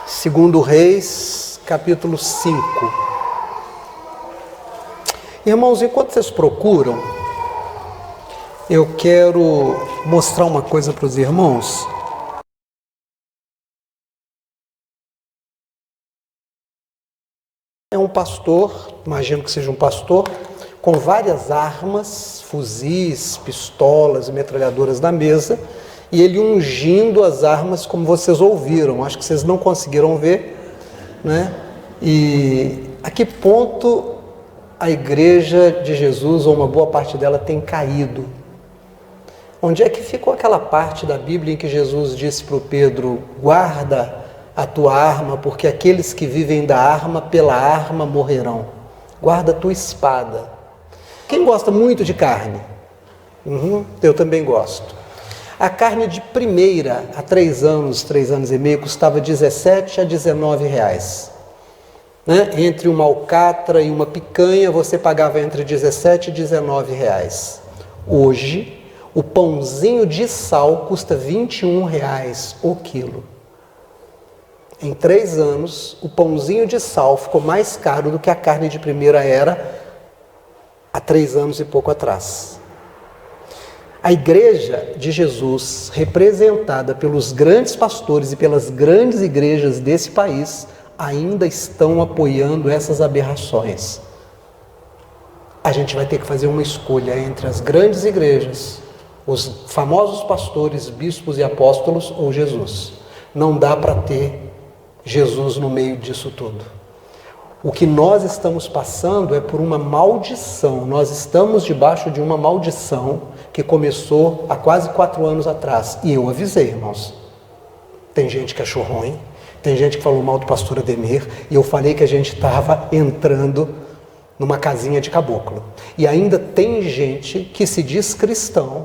Segundo Reis, capítulo 5. Irmãos, enquanto vocês procuram, eu quero mostrar uma coisa para os irmãos. É um pastor, imagino que seja um pastor, com várias armas, fuzis, pistolas e metralhadoras na mesa, e ele ungindo as armas como vocês ouviram. Acho que vocês não conseguiram ver, né? E a que ponto a igreja de Jesus, ou uma boa parte dela, tem caído? Onde é que ficou aquela parte da Bíblia em que Jesus disse para o Pedro: guarda a tua arma, porque aqueles que vivem da arma, pela arma morrerão. Guarda a tua espada. Quem gosta muito de carne? Eu também gosto. A carne de primeira, há 3 anos e meio, custava 17 a 19 reais. Né? Entre uma alcatra e uma picanha, você pagava entre 17 e 19 reais. Hoje, o pãozinho de sal custa 21 reais o quilo. Em 3 anos, o pãozinho de sal ficou mais caro do que a carne de primeira era há 3 anos e pouco atrás. A igreja de Jesus, representada pelos grandes pastores e pelas grandes igrejas desse país, ainda estão apoiando essas aberrações. A gente vai ter que fazer uma escolha entre as grandes igrejas, os famosos pastores, bispos e apóstolos, ou Jesus. Não dá para ter Jesus no meio disso tudo. O que nós estamos passando é por uma maldição. Nós estamos debaixo de uma maldição que começou há quase 4 anos atrás. E eu avisei, irmãos. Tem gente que achou ruim, tem gente que falou mal do pastor Ademir, e eu falei que a gente estava entrando numa casinha de caboclo. E ainda tem gente que se diz cristão,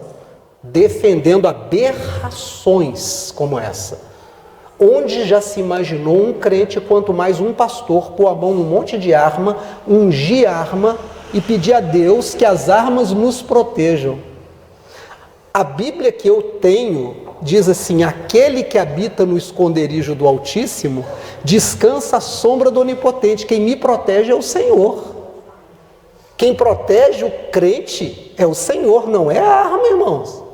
defendendo aberrações como essa. Onde já se imaginou um crente, quanto mais um pastor, pôr a mão num monte de arma, ungir arma e pedir a Deus que as armas nos protejam? A Bíblia que eu tenho diz assim: aquele que habita no esconderijo do Altíssimo descansa à sombra do Onipotente. Quem me protege é o Senhor. Quem protege o crente é o Senhor, não é a arma, irmãos.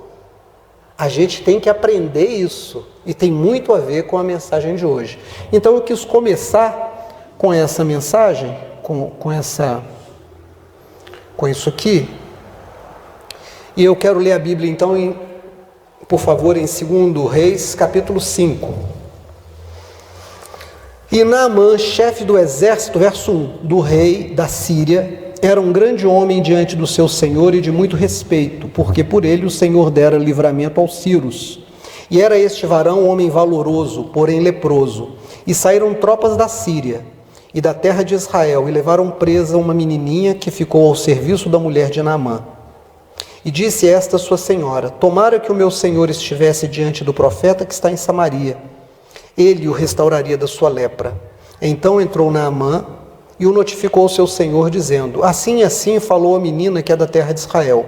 A gente tem que aprender isso, e tem muito a ver com a mensagem de hoje. Então eu quis começar com essa mensagem, com isso aqui, e eu quero ler a Bíblia então, por favor, em 2 Reis, capítulo 5. E Naamã, chefe do exército, verso 1, do rei da Síria, era um grande homem diante do seu senhor e de muito respeito, porque por ele o Senhor dera livramento aos sírios. E era este varão um homem valoroso, porém leproso. E saíram tropas da Síria e da terra de Israel, e levaram presa uma menininha que ficou ao serviço da mulher de Naamã. E disse esta sua senhora: tomara que o meu senhor estivesse diante do profeta que está em Samaria. Ele o restauraria da sua lepra. Então entrou Naamã e o notificou ao seu senhor, dizendo: assim e assim falou a menina que é da terra de Israel.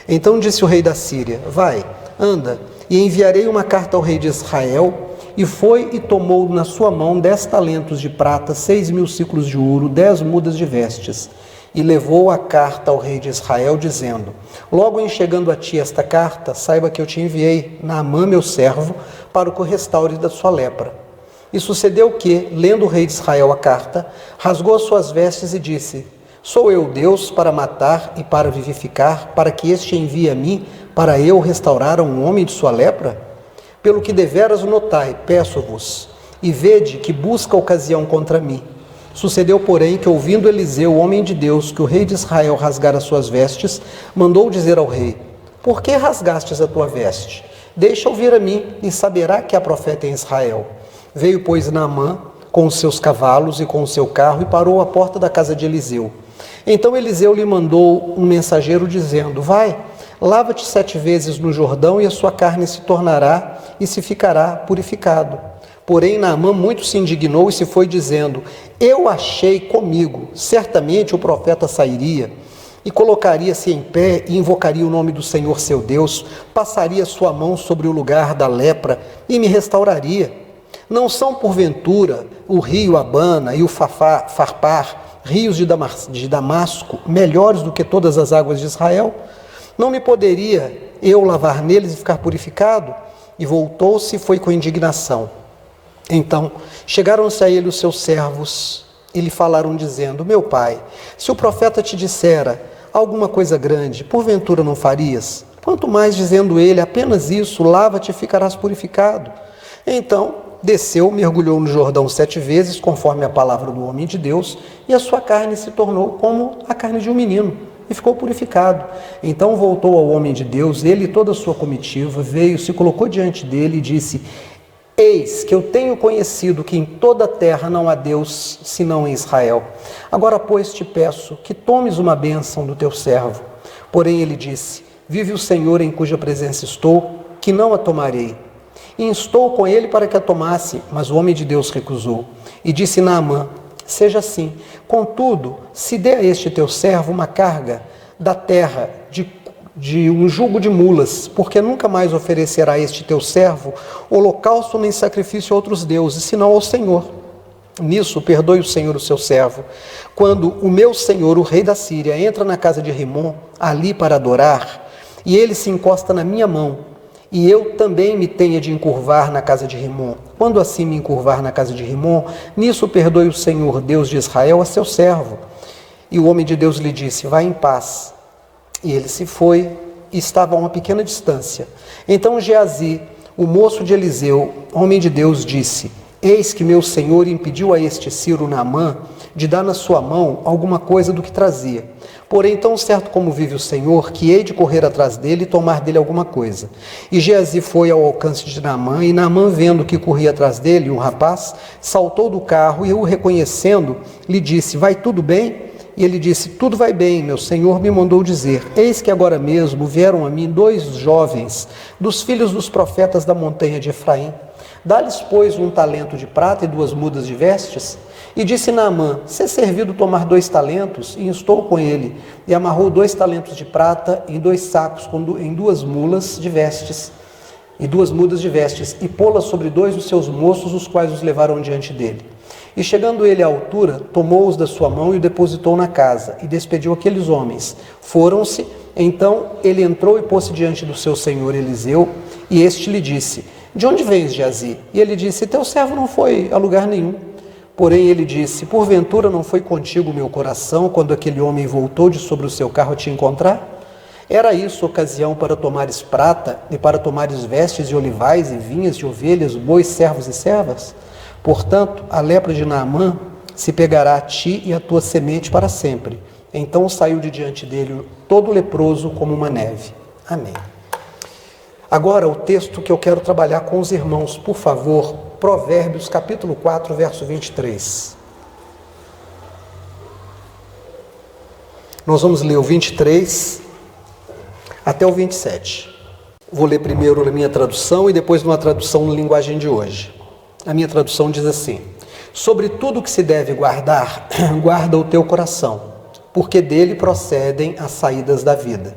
Então disse o rei da Síria: vai, anda, e enviarei uma carta ao rei de Israel. E foi e tomou na sua mão 10 talentos de prata, 6.000 siclos de ouro, 10 mudas de vestes. E levou a carta ao rei de Israel, dizendo: logo em chegando a ti esta carta, saiba que eu te enviei Naamã, meu servo, para que o restaure da sua lepra. E sucedeu que, lendo o rei de Israel a carta, rasgou as suas vestes e disse: sou eu Deus para matar e para vivificar, para que este envie a mim, para eu restaurar a um homem de sua lepra? Pelo que deveras notai, peço-vos, e vede que busca ocasião contra mim. Sucedeu, porém, que ouvindo Eliseu, o homem de Deus, que o rei de Israel rasgara as suas vestes, mandou dizer ao rei: por que rasgastes a tua veste? Deixa ouvir a mim, e saberá que há profeta em Israel. Veio, pois, Naamã com os seus cavalos e com o seu carro, e parou à porta da casa de Eliseu. Então Eliseu lhe mandou um mensageiro, dizendo: vai, lava-te 7 vezes no Jordão, e a sua carne se tornará e se ficará purificado. Porém Naamã muito se indignou e se foi, dizendo: eu achei comigo, certamente o profeta sairia, e colocaria-se em pé e invocaria o nome do Senhor seu Deus, passaria sua mão sobre o lugar da lepra e me restauraria. Não são, porventura, o rio Abana e o Farpar, rios de Damasco, melhores do que todas as águas de Israel? Não me poderia eu lavar neles e ficar purificado? E voltou-se e foi com indignação. Então chegaram-se a ele os seus servos e lhe falaram dizendo: meu pai, se o profeta te dissera alguma coisa grande, porventura não farias? Quanto mais dizendo ele apenas isso, lava-te e ficarás purificado. Então desceu, mergulhou no Jordão 7 vezes, conforme a palavra do homem de Deus, e a sua carne se tornou como a carne de um menino, e ficou purificado. Então voltou ao homem de Deus, ele e toda a sua comitiva, veio, se colocou diante dele e disse: eis que eu tenho conhecido que em toda a terra não há Deus, senão em Israel. Agora, pois, te peço que tomes uma bênção do teu servo. Porém ele disse: vive o Senhor em cuja presença estou, que não a tomarei. E instou com ele para que a tomasse, mas o homem de Deus recusou. E disse Naamã: seja assim, contudo, se dê a este teu servo uma carga da terra de um jugo de mulas, porque nunca mais oferecerá este teu servo holocausto nem sacrifício a outros deuses, senão ao Senhor. Nisso perdoe o Senhor o seu servo. Quando o meu senhor, o rei da Síria, entra na casa de Rimom, ali para adorar, e ele se encosta na minha mão, e eu também me tenha de encurvar na casa de Rimom. Quando assim me encurvar na casa de Rimom, nisso perdoe o Senhor, Deus de Israel, a seu servo. E o homem de Deus lhe disse: vai em paz. E ele se foi e estava a uma pequena distância. Então Geazi, o moço de Eliseu, homem de Deus, disse: eis que meu senhor impediu a este Ciro Naamã de dar na sua mão alguma coisa do que trazia. Porém, tão certo como vive o Senhor, que hei de correr atrás dele e tomar dele alguma coisa. E Geazi foi ao alcance de Naamã, e Naamã, vendo que corria atrás dele um rapaz, saltou do carro e, o reconhecendo, lhe disse: vai tudo bem? E ele disse: tudo vai bem, meu senhor me mandou dizer: eis que agora mesmo vieram a mim 2 jovens dos filhos dos profetas da montanha de Efraim. Dá-lhes, pois, 1 talento de prata e 2 mudas de vestes. E disse Naamã: se é servido tomar 2 talentos, e instou com ele, e amarrou 2 talentos de prata em 2 sacos, em 2 mulas de vestes, e 2 mudas de vestes, e pô-las sobre 2 dos seus moços, os quais os levaram diante dele. E chegando ele à altura, tomou-os da sua mão e o depositou na casa, e despediu aqueles homens. Foram-se, então ele entrou e pôs-se diante do seu senhor Eliseu, e este lhe disse: de onde vens, Geazi? E ele disse: teu servo não foi a lugar nenhum. Porém ele disse: porventura não foi contigo o meu coração, quando aquele homem voltou de sobre o seu carro te encontrar? Era isso ocasião para tomares prata, e para tomares vestes e olivais, e vinhas, e ovelhas, bois, servos e servas? Portanto, a lepra de Naamã se pegará a ti e a tua semente para sempre. Então saiu de diante dele todo leproso como uma neve. Amém. Agora o texto que eu quero trabalhar com os irmãos, por favor, Provérbios capítulo 4, verso 23. Nós vamos ler o 23 até o 27. Vou ler primeiro na minha tradução e depois numa tradução na linguagem de hoje. A minha tradução diz assim: sobre tudo que se deve guardar, guarda o teu coração, porque dele procedem as saídas da vida.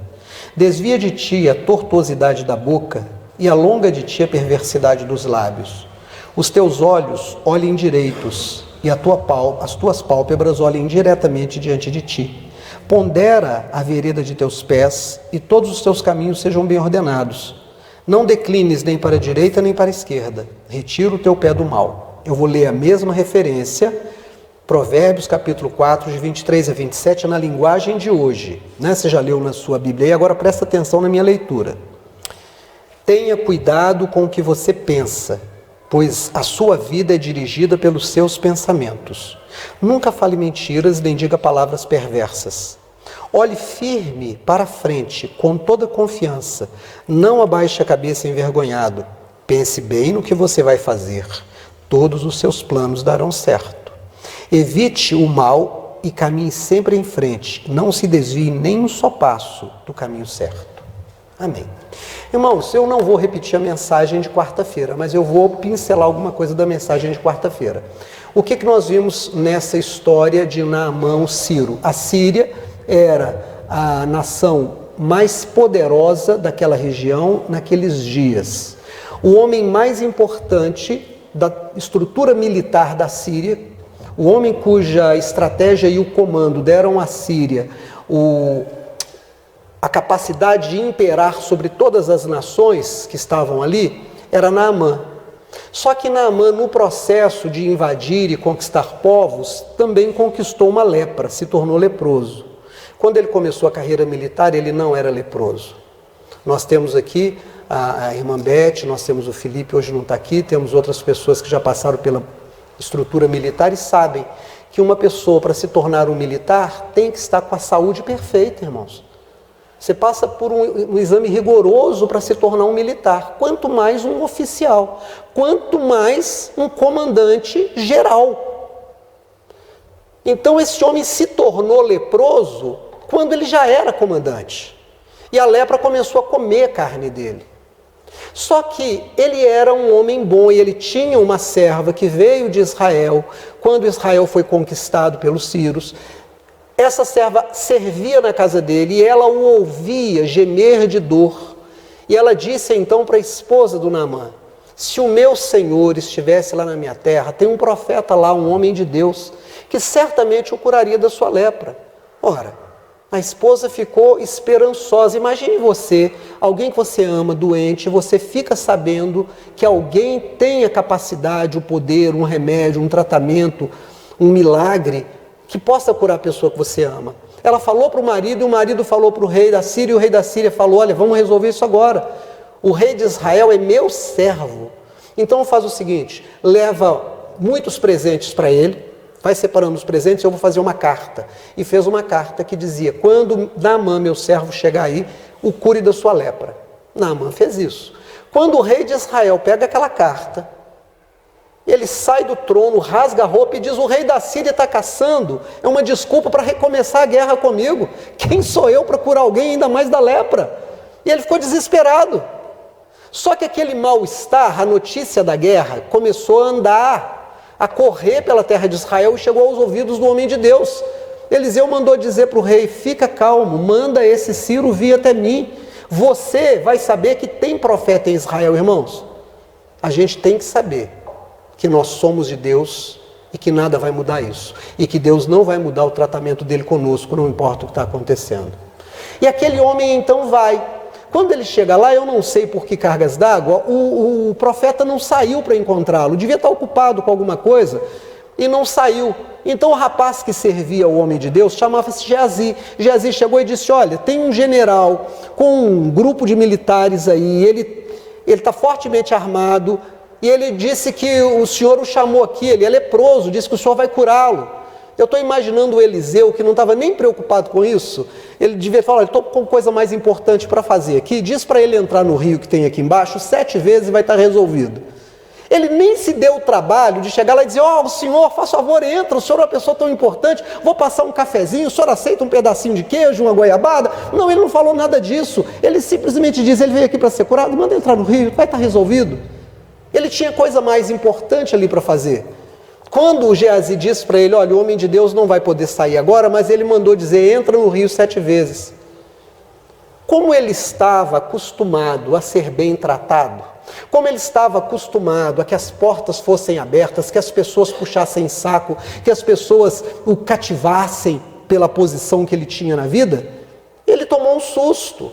Desvia de ti a tortuosidade da boca e alonga de ti a perversidade dos lábios. Os teus olhos olhem direitos e as tuas pálpebras olhem diretamente diante de ti. Pondera a vereda de teus pés e todos os teus caminhos sejam bem ordenados. Não declines nem para a direita nem para a esquerda. Retira o teu pé do mal. Eu vou ler a mesma referência, Provérbios capítulo 4, de 23 a 27, na linguagem de hoje. Você já leu na sua Bíblia e agora presta atenção na minha leitura. Tenha cuidado com o que você pensa, pois a sua vida é dirigida pelos seus pensamentos. Nunca fale mentiras nem diga palavras perversas. Olhe firme para a frente, com toda confiança. Não abaixe a cabeça envergonhado. Pense bem no que você vai fazer. Todos os seus planos darão certo. Evite o mal e caminhe sempre em frente. Não se desvie nem um só passo do caminho certo. Amém. Irmãos, eu não vou repetir a mensagem de quarta-feira, mas eu vou pincelar alguma coisa da mensagem de quarta-feira. O que nós vimos nessa história de Naamã, Ciro? A Síria era a nação mais poderosa daquela região naqueles dias. O homem mais importante da estrutura militar da Síria, o homem cuja estratégia e o comando deram à Síria a capacidade de imperar sobre todas as nações que estavam ali, era Naamã. Só que Naamã, no processo de invadir e conquistar povos, também conquistou uma lepra, se tornou leproso. Quando ele começou a carreira militar, ele não era leproso. Nós temos aqui a irmã Beth, nós temos o Felipe, hoje não está aqui, temos outras pessoas que já passaram pela estrutura militar e sabem que uma pessoa, para se tornar um militar, tem que estar com a saúde perfeita, irmãos. Você passa por um exame rigoroso para se tornar um militar, quanto mais um oficial, quanto mais um comandante geral. Então esse homem se tornou leproso quando ele já era comandante. E a lepra começou a comer a carne dele. Só que ele era um homem bom e ele tinha uma serva que veio de Israel, quando Israel foi conquistado pelos sírios. Essa serva servia na casa dele e ela o ouvia gemer de dor. E ela disse então para a esposa do Naamã: se o meu senhor estivesse lá na minha terra, tem um profeta lá, um homem de Deus, que certamente o curaria da sua lepra. Ora, a esposa ficou esperançosa. Imagine você, alguém que você ama, doente, você fica sabendo que alguém tem a capacidade, o poder, um remédio, um tratamento, um milagre que possa curar a pessoa que você ama. Ela falou para o marido e o marido falou para o rei da Síria e o rei da Síria falou: olha, vamos resolver isso agora. O rei de Israel é meu servo. Então faz o seguinte, leva muitos presentes para ele, vai separando os presentes, eu vou fazer uma carta. E fez uma carta que dizia: quando Naamã, meu servo, chegar aí, o cure da sua lepra. Naamã fez isso. Quando o rei de Israel pega aquela carta, ele sai do trono, rasga a roupa e diz: o rei da Síria está caçando, é uma desculpa para recomeçar a guerra comigo. Quem sou eu para curar alguém, ainda mais da lepra? E ele ficou desesperado. Só que aquele mal-estar, a notícia da guerra, começou a andar, a correr pela terra de Israel e chegou aos ouvidos do homem de Deus. Eliseu mandou dizer para o rei: fica calmo, manda esse Ciro vir até mim. Você vai saber que tem profeta em Israel, irmãos. A gente tem que saber que nós somos de Deus e que nada vai mudar isso. E que Deus não vai mudar o tratamento dele conosco, não importa o que está acontecendo. E aquele homem então vai. Quando ele chega lá, eu não sei por que cargas d'água, o profeta não saiu para encontrá-lo. Devia estar ocupado com alguma coisa e não saiu. Então o rapaz que servia o homem de Deus chamava-se Geazi. Geazi chegou e disse: olha, tem um general com um grupo de militares aí, ele está fortemente armado, e ele disse que o senhor o chamou aqui, ele é leproso, disse que o senhor vai curá-lo. Eu estou imaginando o Eliseu, que não estava nem preocupado com isso, ele devia falar: estou com coisa mais importante para fazer aqui, diz para ele entrar no rio que tem aqui embaixo 7 vezes e vai estar resolvido. Ele nem se deu o trabalho de chegar lá e dizer: ó, senhor, faz favor, entra, o senhor é uma pessoa tão importante, vou passar um cafezinho, o senhor aceita um pedacinho de queijo, uma goiabada? Não, ele não falou nada disso, ele simplesmente diz: ele veio aqui para ser curado, manda entrar no rio, vai estar resolvido. Ele tinha coisa mais importante ali para fazer. Quando o Geazi disse para ele: olha, o homem de Deus não vai poder sair agora, mas ele mandou dizer: entra no rio 7 vezes. Como ele estava acostumado a ser bem tratado, como ele estava acostumado a que as portas fossem abertas, que as pessoas puxassem saco, que as pessoas o cativassem pela posição que ele tinha na vida, ele tomou um susto.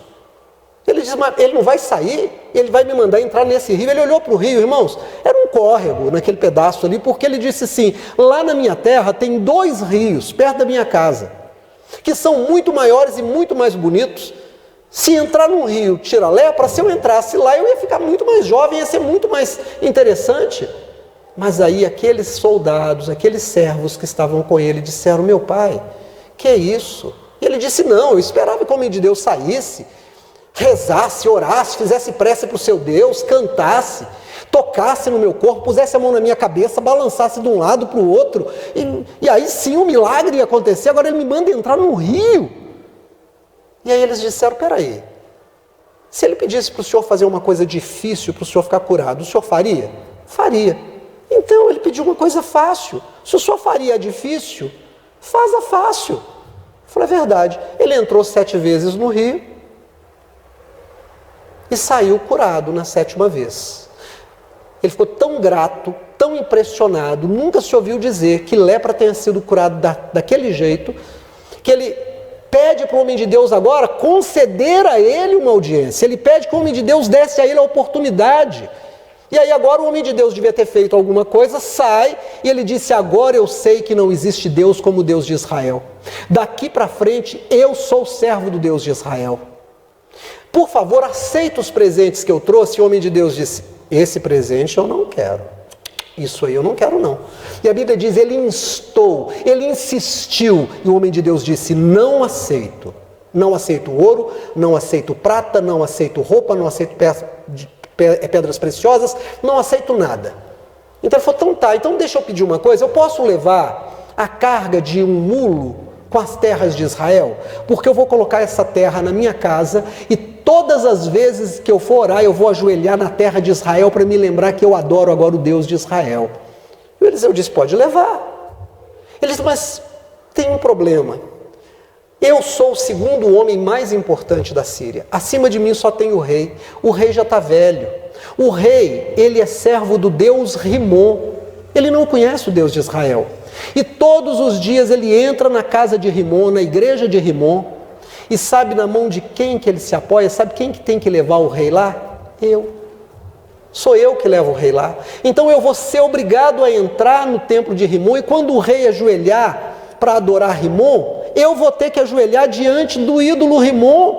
Ele disse: mas ele não vai sair, ele vai me mandar entrar nesse rio. Ele olhou para o rio, irmãos, era um córrego naquele pedaço ali, porque ele disse assim: lá na minha terra tem 2 rios, perto da minha casa, que são muito maiores e muito mais bonitos. Se entrar num rio tira a lepra, se eu entrasse lá eu ia ficar muito mais jovem, ia ser muito mais interessante. Mas aí aqueles soldados, aqueles servos que estavam com ele disseram: meu pai, que é isso? E ele disse: não, eu esperava que o homem de Deus saísse, rezasse, orasse, fizesse prece para o seu Deus, cantasse, tocasse no meu corpo, pusesse a mão na minha cabeça, balançasse de um lado para o outro, e aí sim o milagre ia acontecer. Agora ele me manda entrar no rio. E aí eles disseram: peraí, se ele pedisse para o senhor fazer uma coisa difícil para o senhor ficar curado, o senhor faria? Faria. Então ele pediu uma coisa fácil. Se o senhor faria a difícil, faz a fácil. Eu falei: é verdade. Ele entrou 7 vezes no rio e saiu curado na 7ª vez. Ele ficou tão grato, tão impressionado, nunca se ouviu dizer que lepra tenha sido curado daquele jeito, que ele pede para o homem de Deus agora conceder a ele uma audiência. Ele pede que o homem de Deus desse a ele a oportunidade. E aí agora o homem de Deus devia ter feito alguma coisa, sai, e ele disse: agora eu sei que não existe Deus como o Deus de Israel. Daqui para frente eu sou servo do Deus de Israel. Por favor, aceita os presentes que eu trouxe. E o homem de Deus disse: esse presente eu não quero. Isso aí eu não quero não. E a Bíblia diz, ele instou, ele insistiu. E o homem de Deus disse: não aceito. Não aceito ouro, não aceito prata, não aceito roupa, não aceito pedras preciosas, não aceito nada. Então ele falou: então tá, então deixa eu pedir uma coisa, eu posso levar a carga de um mulo com as terras de Israel? Porque eu vou colocar essa terra na minha casa e todas as vezes que eu for orar, eu vou ajoelhar na terra de Israel para me lembrar que eu adoro agora o Deus de Israel. E Eliseu disse: pode levar. Ele disse: mas tem um problema. Eu sou o segundo homem mais importante da Síria. Acima de mim só tem o rei. O rei já está velho. O rei, ele é servo do Deus Rimon. Ele não conhece o Deus de Israel. E todos os dias ele entra na casa de Rimon, na igreja de Rimon, e sabe na mão de quem que ele se apoia? Sabe quem que tem que levar o rei lá? Eu. Sou eu que levo o rei lá. Então eu vou ser obrigado a entrar no templo de Rimon, e quando o rei ajoelhar para adorar Rimon, eu vou ter que ajoelhar diante do ídolo Rimon.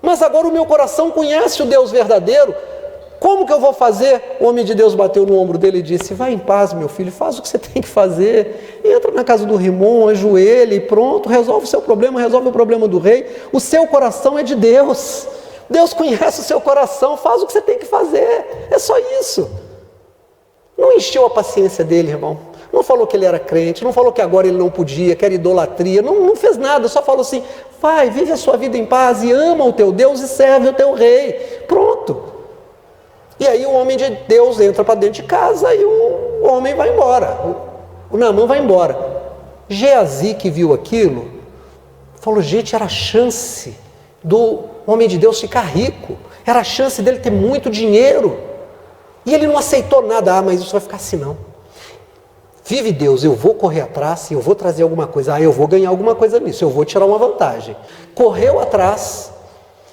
Mas agora o meu coração conhece o Deus verdadeiro. Como que eu vou fazer? O homem de Deus bateu no ombro dele e disse: vai em paz, meu filho, faz o que você tem que fazer. Entra na casa do Rimon, ajoelha e pronto, resolve o seu problema, resolve o problema do rei. O seu coração é de Deus. Deus conhece o seu coração, faz o que você tem que fazer. É só isso. Não encheu a paciência dele, irmão. Não falou que ele era crente, não falou que agora ele não podia, que era idolatria, não fez nada, só falou assim: vai, vive a sua vida em paz e ama o teu Deus e serve o teu rei. Pronto. E aí o homem de Deus entra para dentro de casa e o homem vai embora, o Naamã vai embora. Geazi, que viu aquilo, falou: gente, era a chance do homem de Deus ficar rico, era a chance dele ter muito dinheiro, e ele não aceitou nada. Mas isso vai ficar assim não. Vive Deus, eu vou correr atrás, eu vou trazer alguma coisa, eu vou ganhar alguma coisa nisso, eu vou tirar uma vantagem. Correu atrás,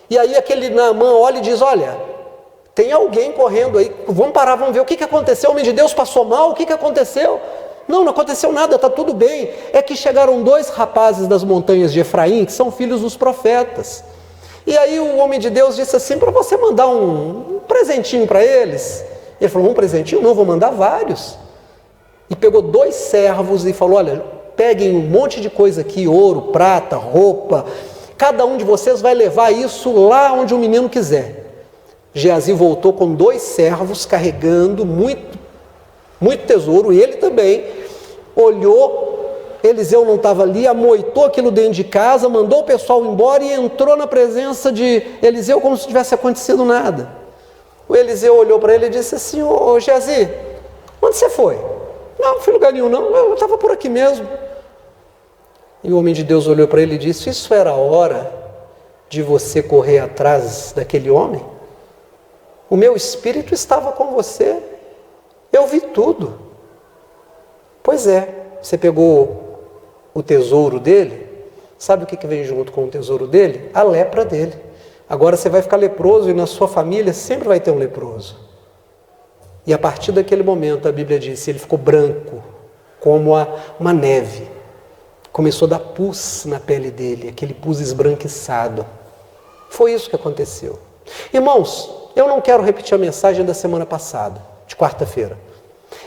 e aí aquele Naamã olha e diz: olha, tem alguém correndo aí, vamos parar, vamos ver o que aconteceu. O homem de Deus passou mal, o que aconteceu? Não aconteceu nada, está tudo bem. É que chegaram 2 rapazes das montanhas de Efraim, que são filhos dos profetas. E aí o homem de Deus disse assim: para você mandar um presentinho para eles. Ele falou: um presentinho? Não, vou mandar vários. E pegou 2 servos e falou: olha, peguem um monte de coisa aqui, ouro, prata, roupa, cada um de vocês vai levar isso lá onde o menino quiser. Geazi voltou com 2 servos carregando muito tesouro, e ele também olhou, Eliseu não estava ali, amoitou aquilo dentro de casa, mandou o pessoal embora e entrou na presença de Eliseu como se tivesse acontecido nada. O Eliseu olhou para ele e disse assim: ô Geazi, onde você foi? Não, não fui lugar nenhum não, eu estava por aqui mesmo. E o homem de Deus olhou para ele e disse: isso era a hora de você correr atrás daquele homem? O meu espírito estava com você, eu vi tudo. Pois é, você pegou o tesouro dele, sabe o que vem junto com o tesouro dele? A lepra dele. Agora você vai ficar leproso e na sua família sempre vai ter um leproso. E a partir daquele momento, a Bíblia diz, ele ficou branco, como uma neve. Começou a dar pus na pele dele, aquele pus esbranquiçado. Foi isso que aconteceu. Irmãos, eu não quero repetir a mensagem da semana passada, de quarta-feira.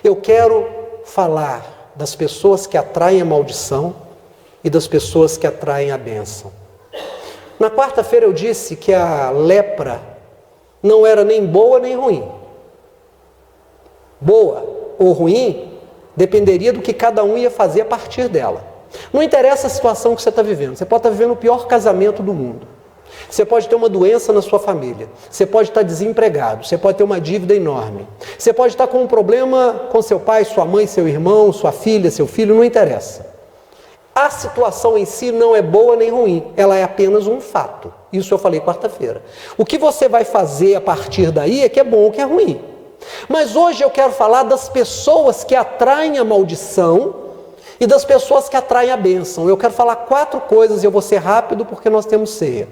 Eu quero falar das pessoas que atraem a maldição e das pessoas que atraem a bênção. Na quarta-feira eu disse que a lepra não era nem boa nem ruim. Boa ou ruim dependeria do que cada um ia fazer a partir dela. Não interessa a situação que você está vivendo. Você pode estar vivendo o pior casamento do mundo. Você pode ter uma doença na sua família. Você pode estar desempregado. Você pode ter uma dívida enorme. Você pode estar com um problema com seu pai, sua mãe, seu irmão, sua filha, seu filho. Não interessa. A situação em si não é boa nem ruim. Ela é apenas um fato. Isso eu falei quarta-feira. O que você vai fazer a partir daí é que é bom ou que é ruim. Mas hoje eu quero falar das pessoas que atraem a maldição e das pessoas que atraem a bênção. Eu quero falar 4 coisas e eu vou ser rápido porque nós temos ceia.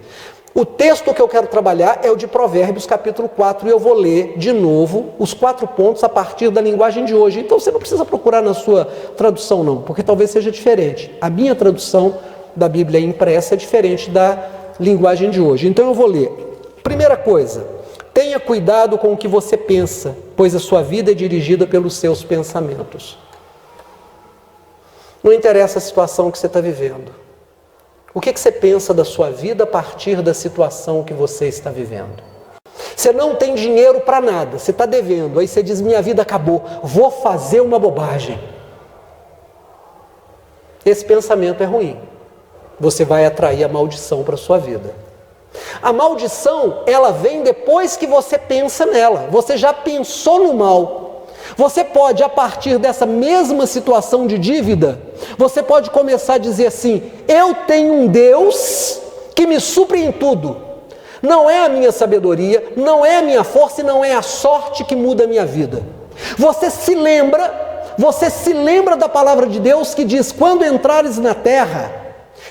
O texto que eu quero trabalhar é o de Provérbios, capítulo 4, e eu vou ler de novo os 4 pontos a partir da linguagem de hoje. Então você não precisa procurar na sua tradução não, porque talvez seja diferente. A minha tradução da Bíblia impressa é diferente da linguagem de hoje. Então eu vou ler. Primeira coisa, tenha cuidado com o que você pensa, pois a sua vida é dirigida pelos seus pensamentos. Não interessa a situação que você está vivendo. O que você pensa da sua vida a partir da situação que você está vivendo? Você não tem dinheiro para nada, você está devendo, aí você diz, minha vida acabou, vou fazer uma bobagem. Esse pensamento é ruim. Você vai atrair a maldição para a sua vida. A maldição, ela vem depois que você pensa nela. Você já pensou no mal. Você pode, a partir dessa mesma situação de dívida, você pode começar a dizer assim, eu tenho um Deus que me supre em tudo. Não é a minha sabedoria, não é a minha força e não é a sorte que muda a minha vida. Você se lembra da palavra de Deus que diz, quando entrares na terra,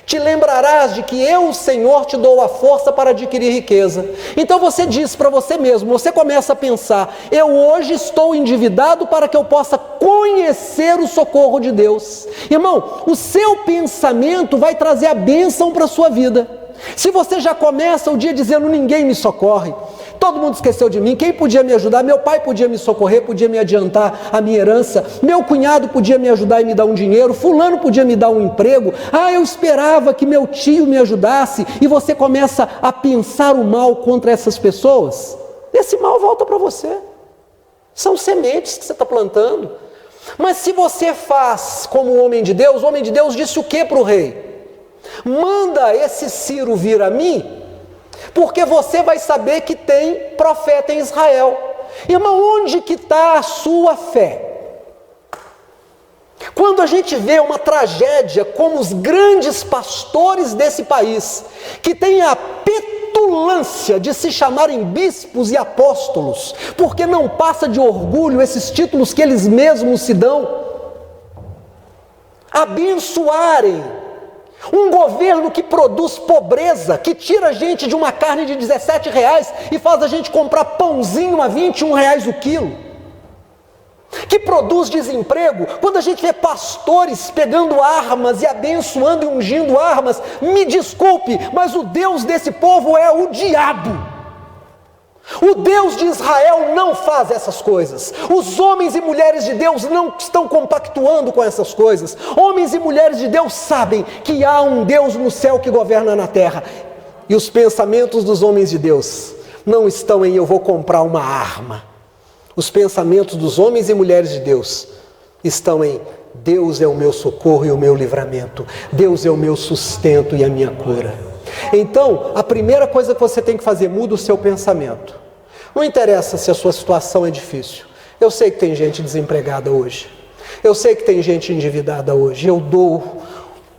te lembrarás de que eu, o Senhor, te dou a força para adquirir riqueza. Então você diz para você mesmo, você começa a pensar, eu hoje estou endividado para que eu possa conhecer o socorro de Deus. Irmão, o seu pensamento vai trazer a bênção para a sua vida. Se você já começa o dia dizendo, ninguém me socorre, todo mundo esqueceu de mim, quem podia me ajudar? Meu pai podia me socorrer, podia me adiantar a minha herança, meu cunhado podia me ajudar e me dar um dinheiro, fulano podia me dar um emprego, eu esperava que meu tio me ajudasse, e você começa a pensar o mal contra essas pessoas, esse mal volta para você, são sementes que você está plantando. Mas se você faz como o homem de Deus disse o que para o rei? Manda esse Ciro vir a mim, porque você vai saber que tem profeta em Israel. Irmão, onde que está a sua fé? Quando a gente vê uma tragédia como os grandes pastores desse país, que têm a petulância de se chamarem bispos e apóstolos, porque não passa de orgulho esses títulos que eles mesmos se dão, abençoarem um governo que produz pobreza, que tira a gente de uma carne de R$17 e faz a gente comprar pãozinho a R$21 o quilo, que produz desemprego. Quando a gente vê pastores pegando armas e abençoando e ungindo armas, me desculpe, mas o Deus desse povo é o diabo. O Deus de Israel não faz essas coisas. Os homens e mulheres de Deus não estão compactuando com essas coisas. Homens e mulheres de Deus sabem que há um Deus no céu que governa na terra. E os pensamentos dos homens de Deus não estão em eu vou comprar uma arma. Os pensamentos dos homens e mulheres de Deus estão em Deus é o meu socorro e o meu livramento. Deus é o meu sustento e a minha cura. Então, a primeira coisa que você tem que fazer, muda o seu pensamento. Não interessa se a sua situação é difícil. Eu sei que tem gente desempregada hoje. Eu sei que tem gente endividada hoje. Eu dou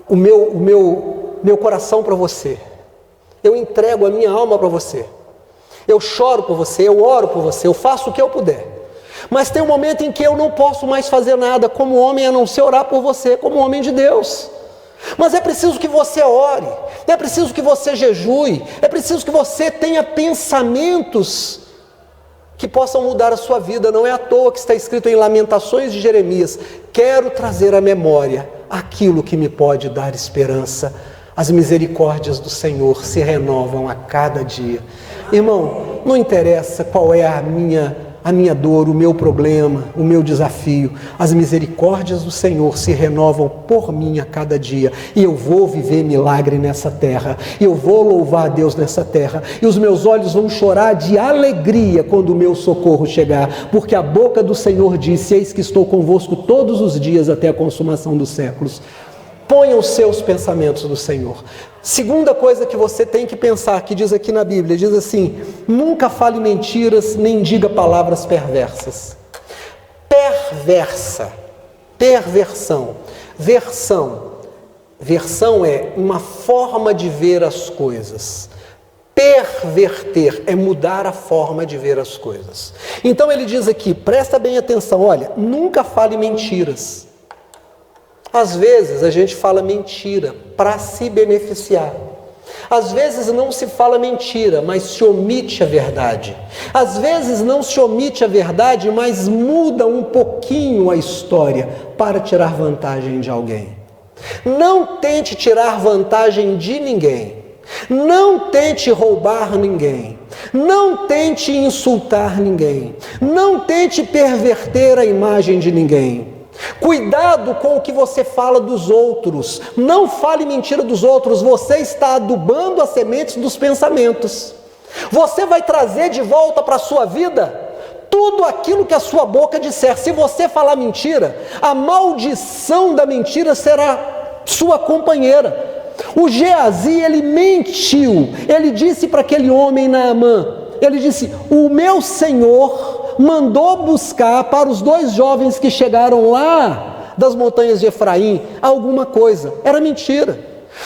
o meu coração para você. Eu entrego a minha alma para você. Eu choro por você, eu oro por você, eu faço o que eu puder. Mas tem um momento em que eu não posso mais fazer nada como homem a não ser orar por você, como homem de Deus. Mas é preciso que você ore, é preciso que você jejue, é preciso que você tenha pensamentos que possam mudar a sua vida. Não é à toa que está escrito em Lamentações de Jeremias, quero trazer à memória aquilo que me pode dar esperança. As misericórdias do Senhor se renovam a cada dia. Irmão, não interessa qual é a minha dor, o meu problema, o meu desafio, as misericórdias do Senhor se renovam por mim a cada dia, e eu vou viver milagre nessa terra, eu vou louvar a Deus nessa terra, e os meus olhos vão chorar de alegria quando o meu socorro chegar, porque a boca do Senhor disse, eis que estou convosco todos os dias até a consumação dos séculos. Ponha os seus pensamentos no Senhor. Segunda coisa que você tem que pensar, que diz aqui na Bíblia, diz assim, nunca fale mentiras, nem diga palavras perversas. Perversão. Versão é uma forma de ver as coisas. Perverter é mudar a forma de ver as coisas. Então ele diz aqui, presta bem atenção, olha, nunca fale mentiras. Às vezes a gente fala mentira para se beneficiar. Às vezes não se fala mentira, mas se omite a verdade. Às vezes não se omite a verdade, mas muda um pouquinho a história para tirar vantagem de alguém. Não tente tirar vantagem de ninguém. Não tente roubar ninguém. Não tente insultar ninguém. Não tente perverter a imagem de ninguém. Cuidado com o que você fala dos outros. Não fale mentira dos outros. Você está adubando as sementes dos pensamentos. Você vai trazer de volta para a sua vida tudo aquilo que a sua boca disser. Se você falar mentira, a maldição da mentira será sua companheira. O Geazi, ele mentiu. Ele disse para aquele homem Naamã, ele disse, o meu senhor mandou buscar para os 2 jovens que chegaram lá das montanhas de Efraim alguma coisa. Era mentira.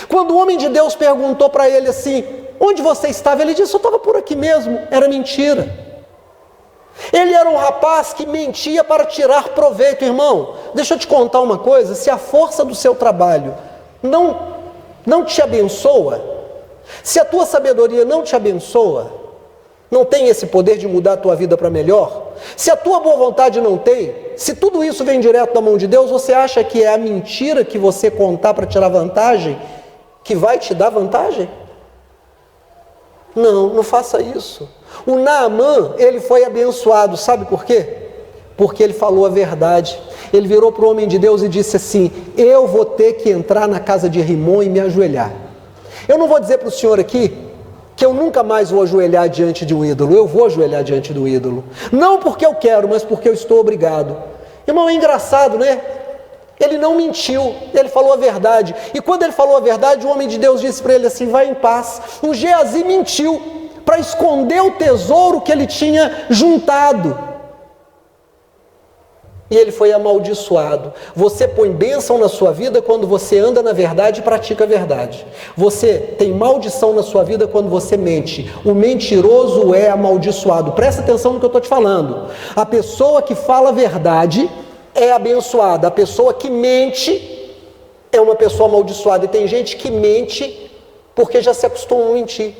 Quando o homem de Deus perguntou para ele assim, onde você estava? Ele disse, eu estava por aqui mesmo. Era mentira. Ele era um rapaz que mentia para tirar proveito. Irmão, deixa eu te contar uma coisa, se a força do seu trabalho não te abençoa, se a tua sabedoria não te abençoa, não tem esse poder de mudar a tua vida para melhor, se a tua boa vontade não tem, se tudo isso vem direto da mão de Deus, você acha que é a mentira que você contar para tirar vantagem que vai te dar vantagem? Não, não faça isso. O Naamã, ele foi abençoado, sabe por quê? Porque ele falou a verdade. Ele virou para o homem de Deus e disse assim, eu vou ter que entrar na casa de Rimon e me ajoelhar. Eu não vou dizer para o senhor aqui que eu nunca mais vou ajoelhar diante de um ídolo. Eu vou ajoelhar diante do ídolo. Não porque eu quero, mas porque eu estou obrigado. Irmão, é engraçado, né? Ele não mentiu, ele falou a verdade. E quando ele falou a verdade, o homem de Deus disse para ele assim, vai em paz. O Geazi mentiu para esconder o tesouro que ele tinha juntado. E ele foi amaldiçoado. Você põe bênção na sua vida quando você anda na verdade e pratica a verdade. Você tem maldição na sua vida quando você mente. O mentiroso é amaldiçoado. Presta atenção no que eu estou te falando. A pessoa que fala a verdade é abençoada. A pessoa que mente é uma pessoa amaldiçoada. E tem gente que mente porque já se acostumou a mentir.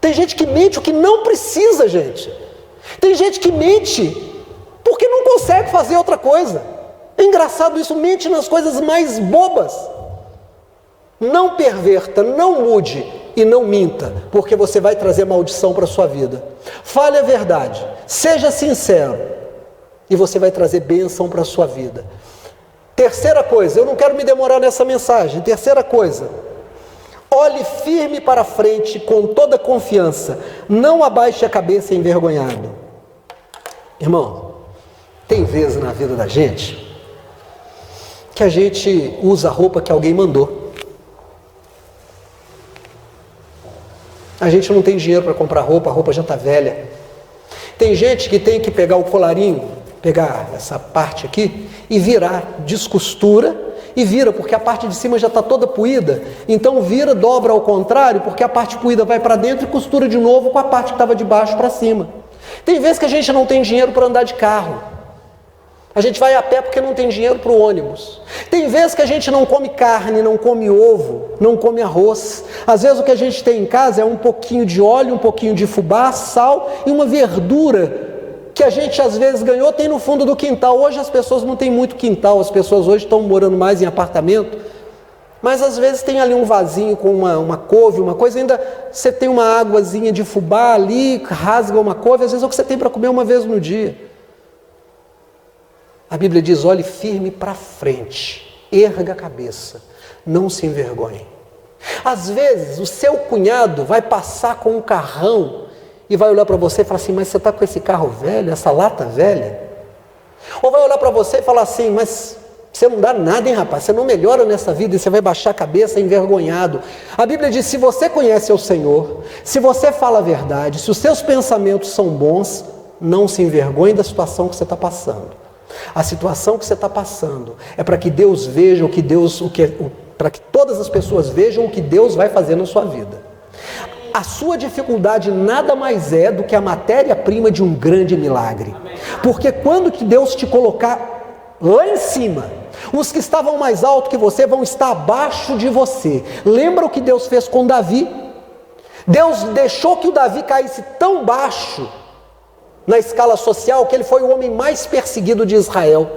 Tem gente que mente o que não precisa, gente. Tem gente que mente porque não consegue fazer outra coisa. É engraçado isso, mente nas coisas mais bobas. Não perverta, não mude e não minta, porque você vai trazer maldição para a sua vida. Fale a verdade, seja sincero, e você vai trazer bênção para a sua vida. Terceira coisa, eu não quero me demorar nessa mensagem. Terceira coisa, olhe firme para frente com toda confiança, não abaixe a cabeça envergonhado. Irmão, tem vezes na vida da gente que a gente usa a roupa que alguém mandou. A gente não tem dinheiro para comprar roupa, a roupa já está velha. Tem gente que tem que pegar o colarinho, pegar essa parte aqui e virar, descostura e vira, porque a parte de cima já está toda puída. Então vira, dobra ao contrário, porque a parte puída vai para dentro e costura de novo com a parte que estava de baixo para cima. Tem vezes que a gente não tem dinheiro para andar de carro. A gente vai a pé porque não tem dinheiro para o ônibus. Tem vezes que a gente não come carne, não come ovo, não come arroz. Às vezes o que a gente tem em casa é um pouquinho de óleo, um pouquinho de fubá, sal e uma verdura que a gente às vezes ganhou, tem no fundo do quintal. Hoje as pessoas não têm muito quintal, as pessoas hoje estão morando mais em apartamento. Mas às vezes tem ali um vasinho com uma couve, uma coisa, ainda você tem uma águazinha de fubá ali, rasga uma couve, às vezes é o que você tem para comer uma vez no dia. A Bíblia diz, olhe firme para frente, erga a cabeça, não se envergonhe. Às vezes o seu cunhado vai passar com um carrão e vai olhar para você e falar assim, mas você está com esse carro velho, essa lata velha? Ou vai olhar para você e falar assim, mas você não dá nada, hein, rapaz? Você não melhora nessa vida e você vai baixar a cabeça envergonhado. A Bíblia diz, se você conhece o Senhor, se você fala a verdade, se os seus pensamentos são bons, não se envergonhe da situação que você está passando. A situação que você está passando é para que Deus veja para que todas as pessoas vejam o que Deus vai fazer na sua vida. a sua dificuldade nada mais é do que a matéria-prima de um grande milagre. Porque quando que Deus te colocar lá em cima, os que estavam mais alto que você vão estar abaixo de você. Lembra o que Deus fez com Davi? Deus deixou que o Davi caísse tão baixo na escala social que ele foi o homem mais perseguido de Israel.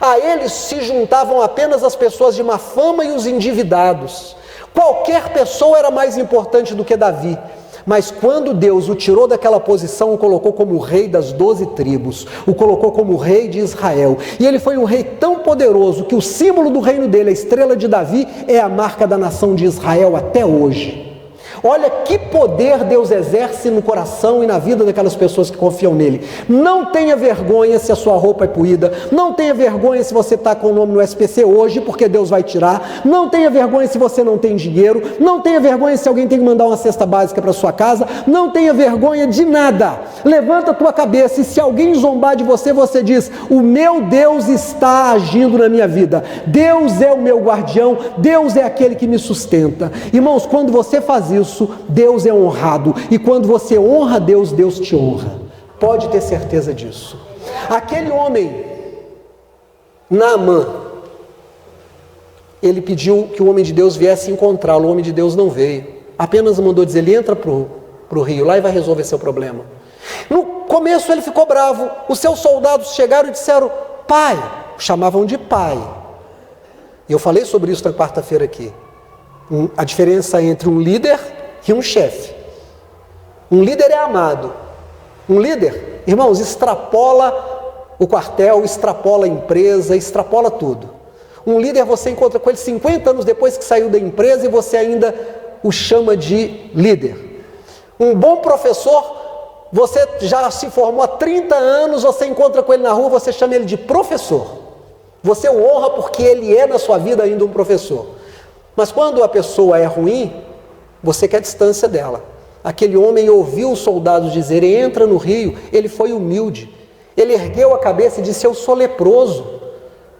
A eles se juntavam apenas as pessoas de má fama e os endividados. Qualquer pessoa era mais importante do que Davi. Mas quando Deus o tirou daquela posição, o colocou como rei das 12 tribos, o colocou como rei de Israel, e ele foi um rei tão poderoso que o símbolo do reino dele, a estrela de Davi, é a marca da nação de Israel até hoje. Olha que poder Deus exerce no coração e na vida daquelas pessoas que confiam nele. Não tenha vergonha se a sua roupa é poída. Não tenha vergonha se você está com o nome no SPC hoje, porque Deus vai tirar. Não tenha vergonha se você não tem dinheiro. Não tenha vergonha se alguém tem que mandar uma cesta básica para sua casa. Não tenha vergonha de nada. Levanta a tua cabeça e se alguém zombar de você, você diz: o meu Deus está agindo na minha vida. Deus é o meu guardião. Deus é aquele que me sustenta. Irmãos, quando você faz isso, Deus é honrado, e quando você honra Deus, Deus te honra. Pode ter certeza disso. Aquele homem, Naamã, ele pediu que o homem de Deus viesse encontrá-lo. O homem de Deus não veio, apenas mandou dizer: ele entra para o rio lá e vai resolver seu problema. No começo ele ficou bravo. Os seus soldados chegaram e disseram: pai, chamavam de pai. E eu falei sobre isso na quarta-feira aqui. A diferença entre um líder e um chefe. Um líder é amado. Um líder, irmãos, extrapola o quartel, extrapola a empresa, extrapola tudo. Um líder você encontra com ele 50 anos depois que saiu da empresa e você ainda o chama de líder. Um bom professor, você já se formou há 30 anos, você encontra com ele na rua, você chama ele de professor. Você o honra porque ele é na sua vida ainda um professor. Mas quando a pessoa é ruim, você quer distância dela. Aquele homem ouviu os soldados dizerem: entra no rio. Ele foi humilde. Ele ergueu a cabeça e disse: eu sou leproso.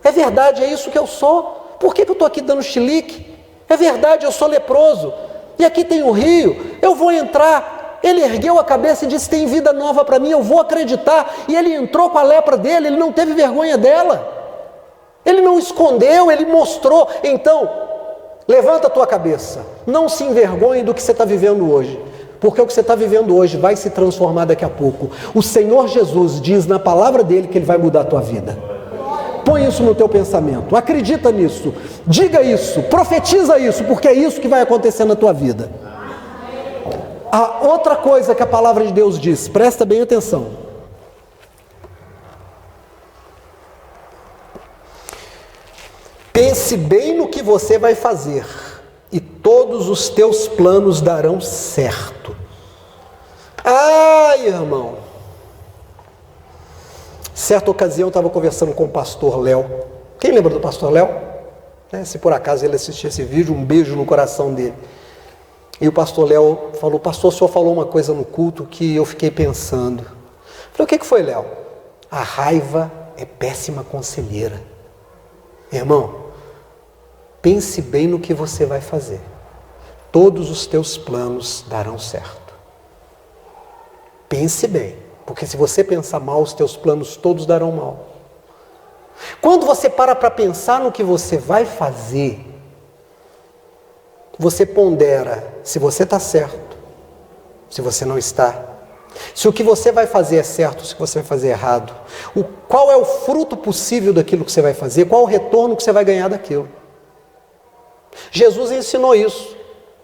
É verdade, é isso que eu sou. Por que eu estou aqui dando chilique? É verdade, eu sou leproso. E aqui tem um rio, eu vou entrar. Ele ergueu a cabeça e disse: tem vida nova para mim, eu vou acreditar. E ele entrou com a lepra dele, ele não teve vergonha dela. Ele não escondeu, ele mostrou. Então, levanta a tua cabeça, não se envergonhe do que você está vivendo hoje, porque o que você está vivendo hoje vai se transformar daqui a pouco. O Senhor Jesus diz na palavra dele que ele vai mudar a tua vida. Põe isso no teu pensamento, acredita nisso, diga isso, profetiza isso, porque é isso que vai acontecer na tua vida. A outra coisa que a palavra de Deus diz, presta bem atenção. Pense bem no que você vai fazer, e todos os teus planos darão certo. Ai, irmão. Certa ocasião eu estava conversando com o pastor Léo. Quem lembra do pastor Léo? Se por acaso ele assistir esse vídeo, um beijo no coração dele. E o pastor Léo falou: pastor, o senhor falou uma coisa no culto que eu fiquei pensando. Eu falei: o que foi, Léo? A raiva é péssima conselheira. Irmão, pense bem no que você vai fazer. Todos os teus planos darão certo. Pense bem, porque se você pensar mal, os teus planos todos darão mal. Quando você para pensar no que você vai fazer, você pondera se você está certo, se você não está. Se o que você vai fazer é certo, se você vai fazer errado. Qual é o fruto possível daquilo que você vai fazer, qual o retorno que você vai ganhar daquilo. Jesus ensinou isso.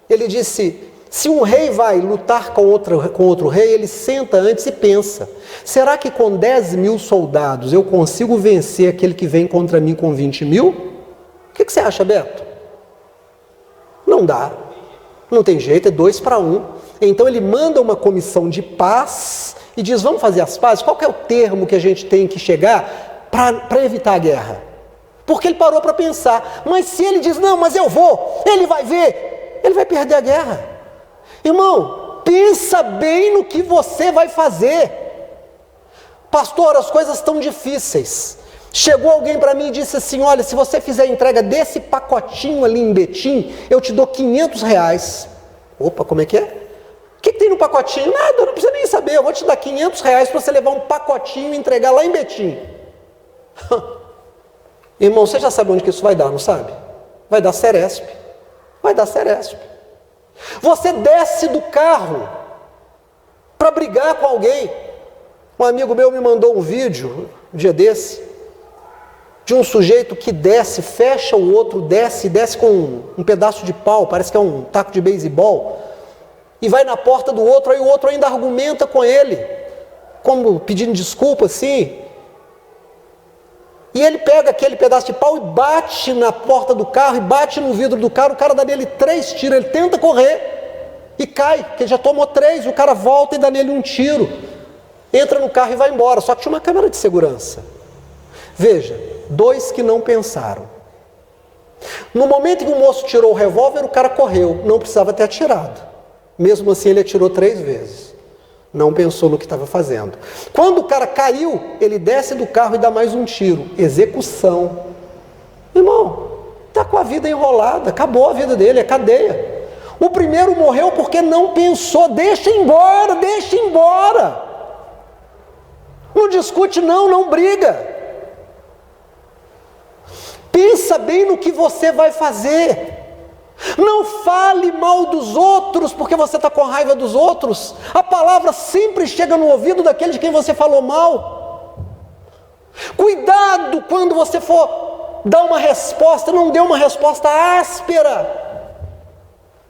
Ele disse: se um rei vai lutar com outro rei, ele senta antes e pensa: será que com 10.000 soldados eu consigo vencer aquele que vem contra mim com 20.000? O que você acha, Beto? Não dá, não tem jeito, é 2-1. Então ele manda uma comissão de paz e diz: vamos fazer as pazes? Qual que é o termo que a gente tem que chegar para evitar a guerra? Porque ele parou para pensar. Mas se ele diz: não, mas eu vou, ele vai ver, ele vai perder a guerra. Irmão, pensa bem no que você vai fazer. Pastor, as coisas estão difíceis. Chegou alguém para mim e disse assim: olha, se você fizer a entrega desse pacotinho ali em Betim, eu te dou R$500. Opa, como é que é? pacotinho? Nada, eu não preciso nem saber, eu vou te dar R$500 para você levar um pacotinho e entregar lá em Betim. Irmão, você já sabe onde que isso vai dar, não sabe? Vai dar Ceresp. Vai dar Ceresp. Você desce do carro para brigar com alguém. Um amigo meu me mandou um vídeo, um dia desse, de um sujeito que desce, fecha o outro, desce com um pedaço de pau, parece que é um taco de beisebol, e vai na porta do outro, aí o outro ainda argumenta com ele, como pedindo desculpa assim. E ele pega aquele pedaço de pau e bate na porta do carro, e bate no vidro do carro, o cara dá nele 3 tiros, ele tenta correr e cai, porque ele já tomou 3, o cara volta e dá nele um tiro, entra no carro e vai embora, só que tinha uma câmera de segurança. Veja, 2 que não pensaram. No momento em que o moço tirou o revólver, o cara correu, não precisava ter atirado. Mesmo assim ele atirou 3 vezes. Não pensou no que estava fazendo. Quando o cara caiu, ele desce do carro e dá mais um tiro. Execução. Irmão, está com a vida enrolada, acabou a vida dele, é cadeia. O primeiro morreu porque não pensou, deixa embora, deixa embora. Não discute não briga. Pensa bem no que você vai fazer. Não fale mal dos outros porque você está com raiva dos outros. A palavra sempre chega no ouvido daquele de quem você falou mal. Cuidado quando você for dar uma resposta, não dê uma resposta áspera.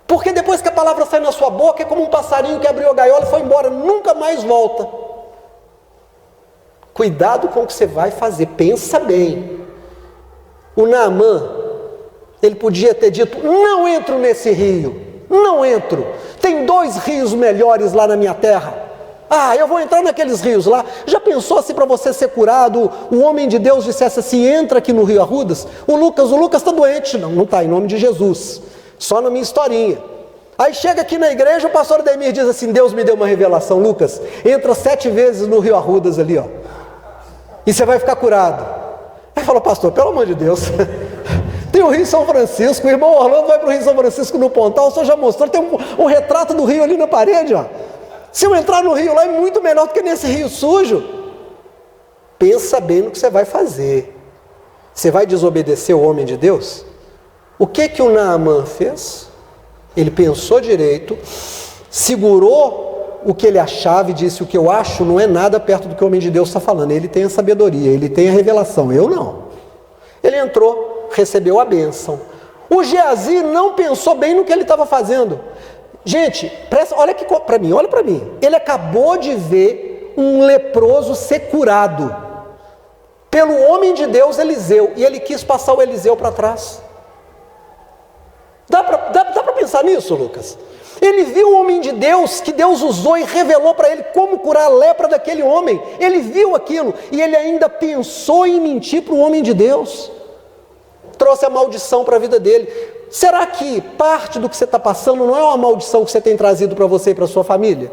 Porque depois que a palavra sai na sua boca, é como um passarinho que abriu a gaiola e foi embora, nunca mais volta. Cuidado com o que você vai fazer, pensa bem. O Naamã, ele podia ter dito, não entro nesse rio, não entro, tem 2 rios melhores lá na minha terra, eu vou entrar naqueles rios lá. Já pensou se para você ser curado, o homem de Deus dissesse assim, entra aqui no rio Arrudas? O Lucas está doente. Não está, em nome de Jesus, só na minha historinha. Aí chega aqui na igreja, o pastor Ademir diz assim, Deus me deu uma revelação, Lucas, entra 7 vezes no rio Arrudas ali, e você vai ficar curado. Aí falou, pastor, pelo amor de Deus, tem o Rio São Francisco, o irmão Orlando vai para o Rio São Francisco no Pontal, o senhor já mostrou, tem um retrato do rio ali na parede, Se eu entrar no rio lá é muito melhor do que nesse rio sujo. Pensa bem no que você vai fazer. Você vai desobedecer o homem de Deus? O que o Naamã fez? Ele pensou direito, segurou o que ele achava e disse, o que eu acho não é nada perto do que o homem de Deus está falando. Ele tem a sabedoria, ele tem a revelação, eu não. Ele entrou, recebeu a bênção. O Geazi não pensou bem no que ele estava fazendo. Gente, olha aqui para mim, olha para mim. Ele acabou de ver um leproso ser curado pelo homem de Deus Eliseu, e ele quis passar o Eliseu para trás. Dá para pensar nisso, Lucas? Ele viu o homem de Deus, que Deus usou e revelou para ele como curar a lepra daquele homem. Ele viu aquilo e ele ainda pensou em mentir para o homem de Deus. Trouxe a maldição para a vida dele. Será que parte do que você está passando não é uma maldição que você tem trazido para você e para a sua família?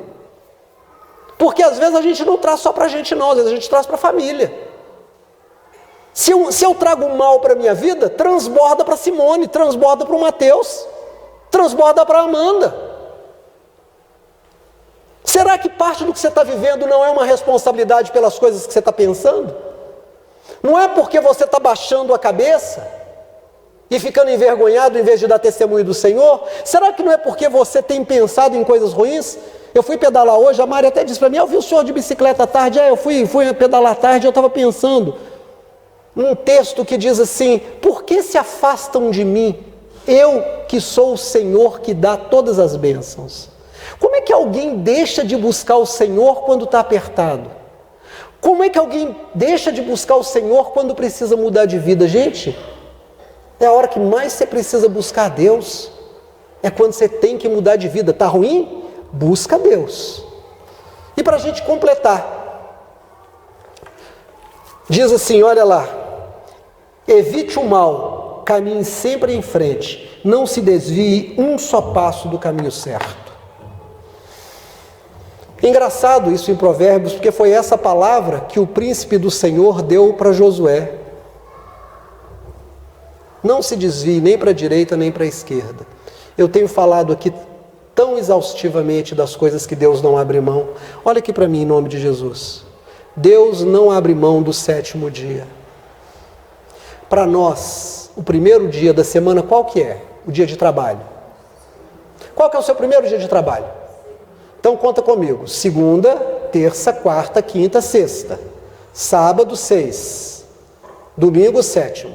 Porque às vezes a gente não traz só para a gente não, às vezes a gente traz para a família. Se eu trago um mal para a minha vida, transborda para Simone, transborda para o Mateus, transborda para a Amanda. Será que parte do que você está vivendo não é uma responsabilidade pelas coisas que você está pensando? Não é porque você está baixando a cabeça e ficando envergonhado em vez de dar testemunho do Senhor? Será que não é porque você tem pensado em coisas ruins? Eu fui pedalar hoje, a Mari até disse para mim, eu vi o senhor de bicicleta à tarde, eu fui pedalar à tarde, eu estava pensando num texto que diz assim, por que se afastam de mim, eu que sou o Senhor que dá todas as bênçãos? Como é que alguém deixa de buscar o Senhor quando está apertado? Como é que alguém deixa de buscar o Senhor quando precisa mudar de vida? Gente, é a hora que mais você precisa buscar a Deus. É quando você tem que mudar de vida. Está ruim? Busca a Deus. E para a gente completar, diz assim, olha lá, evite o mal, caminhe sempre em frente, não se desvie um só passo do caminho certo. Engraçado isso em Provérbios, porque foi essa palavra que o príncipe do Senhor deu para Josué. Não se desvie nem para a direita nem para a esquerda. Eu tenho falado aqui tão exaustivamente das coisas que Deus não abre mão. Olha aqui para mim, em nome de Jesus. Deus não abre mão do 7º dia. Para nós, o primeiro dia da semana, qual que é? O dia de trabalho. Qual que é o seu primeiro dia de trabalho? Então conta comigo. Segunda, terça, quarta, quinta, sexta. Sábado, 6. Domingo, 7º.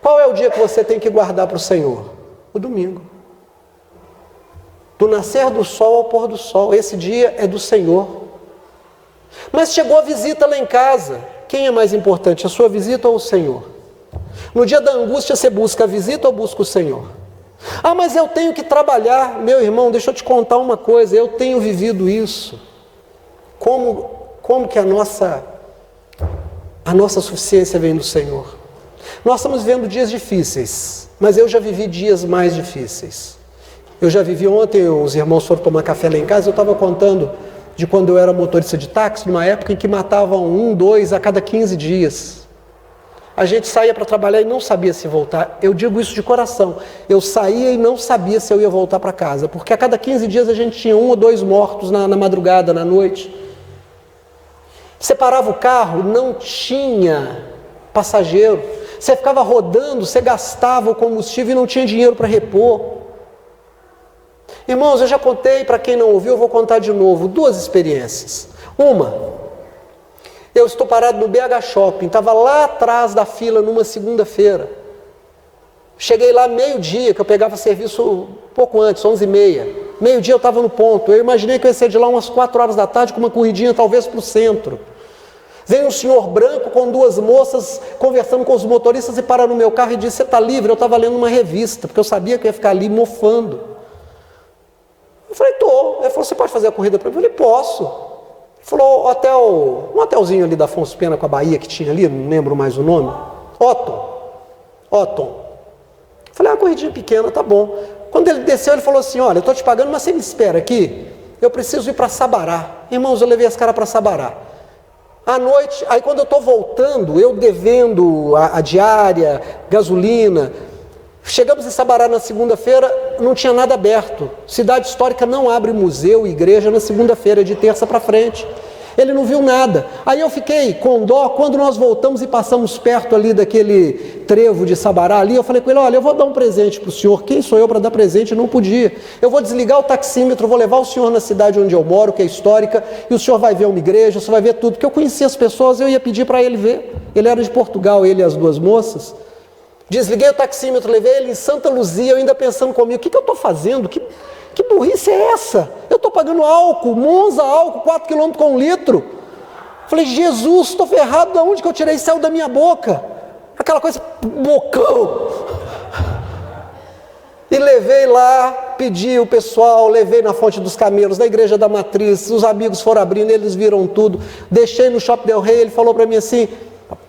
Qual é o dia que você tem que guardar para o Senhor? O domingo. Do nascer do sol ao pôr do sol. Esse dia é do Senhor. Mas chegou a visita lá em casa. Quem é mais importante, a sua visita ou o Senhor? No dia da angústia você busca a visita ou busca o Senhor? Ah, mas eu tenho que trabalhar. Meu irmão, deixa eu te contar uma coisa. Eu tenho vivido isso. Como que a nossa suficiência vem do Senhor? Nós estamos vivendo dias difíceis, mas eu já vivi dias mais difíceis. Eu já vivi ontem, os irmãos foram tomar café lá em casa, eu estava contando de quando eu era motorista de táxi, numa época em que matavam 1, 2 a cada 15 dias. A gente saía para trabalhar e não sabia se voltar. Eu digo isso de coração. Eu saía e não sabia se eu ia voltar para casa, porque a cada 15 dias a gente tinha 1 ou 2 mortos na madrugada, na noite. Você parava o carro, não tinha passageiro. Você ficava rodando, você gastava o combustível e não tinha dinheiro para repor. Irmãos, eu já contei, para quem não ouviu, eu vou contar de novo, 2 experiências. Uma, eu estou parado no BH Shopping, estava lá atrás da fila numa segunda-feira. Cheguei lá meio-dia, que eu pegava serviço pouco antes, 11h30. Meio-dia eu estava no ponto. Eu imaginei que eu ia sair de lá umas 4 horas da tarde com uma corridinha talvez para o centro. Veio um senhor branco com 2 moças conversando com os motoristas e para no meu carro e disse: você está livre? Eu estava lendo uma revista, porque eu sabia que eu ia ficar ali mofando. Eu falei: tô. Ele falou: você pode fazer a corrida para mim? Eu falei: posso. Ele falou: um hotelzinho ali da Afonso Pena com a Bahia que tinha ali, não lembro mais o nome. Otton. Eu falei: uma corridinha pequena, tá bom. Quando ele desceu, ele falou assim: olha, eu estou te pagando, mas você me espera aqui. Eu preciso ir para Sabará. Irmãos, eu levei esse cara para Sabará. À noite, aí quando eu estou voltando, eu devendo a diária, gasolina, chegamos em Sabará na segunda-feira, não tinha nada aberto. Cidade histórica não abre museu, igreja na segunda-feira, de terça para frente. Ele não viu nada. Aí eu fiquei com dó. Quando nós voltamos e passamos perto ali daquele trevo de Sabará ali, eu falei com ele: olha, eu vou dar um presente para o senhor. Quem sou eu para dar presente? Não podia. Eu vou desligar o taxímetro, vou levar o senhor na cidade onde eu moro, que é histórica, e o senhor vai ver uma igreja, o senhor vai ver tudo. Porque eu conhecia as pessoas, eu ia pedir para ele ver. Ele era de Portugal, ele e as 2 moças. Desliguei o taxímetro, levei ele em Santa Luzia, eu ainda pensando comigo: o que eu estou fazendo? Que burrice é essa? Eu estou pagando álcool, Monza álcool, 4 km com 1 litro. Falei: Jesus, estou ferrado, de onde que eu tirei? Saiu da minha boca. Aquela coisa, bocão. E levei lá, pedi o pessoal, levei na Fonte dos Camelos, na Igreja da Matriz, os amigos foram abrindo, eles viram tudo. Deixei no Shopping Del Rey, ele falou para mim assim...